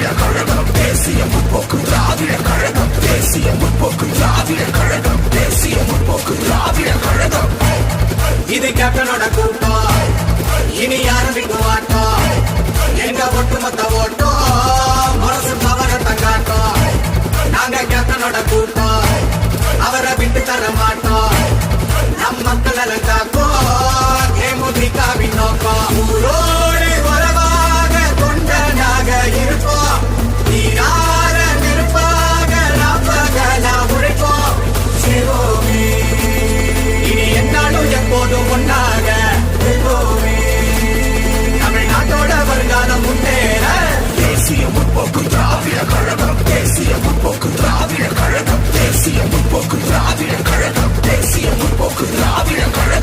திராவிட கழகம் தேசிய முற்போக்கு திராவிட கழகம் தேசிய முற்போக்கு திராவிட கழகம் தேசிய முற்போக்கு திராவிட கழகம். இது கேப்டனோட கூட்டம், இனி யாரும் விட்டு மாட்டோம். எங்க ஒட்டுமொத்த ஓட்டம் மனசு பவரத்தை காட்டும். நாங்க கேப்டனோட கூட்டம், அவரை விட்டு தர மாட்டோம். நம் மக்கள் காக்க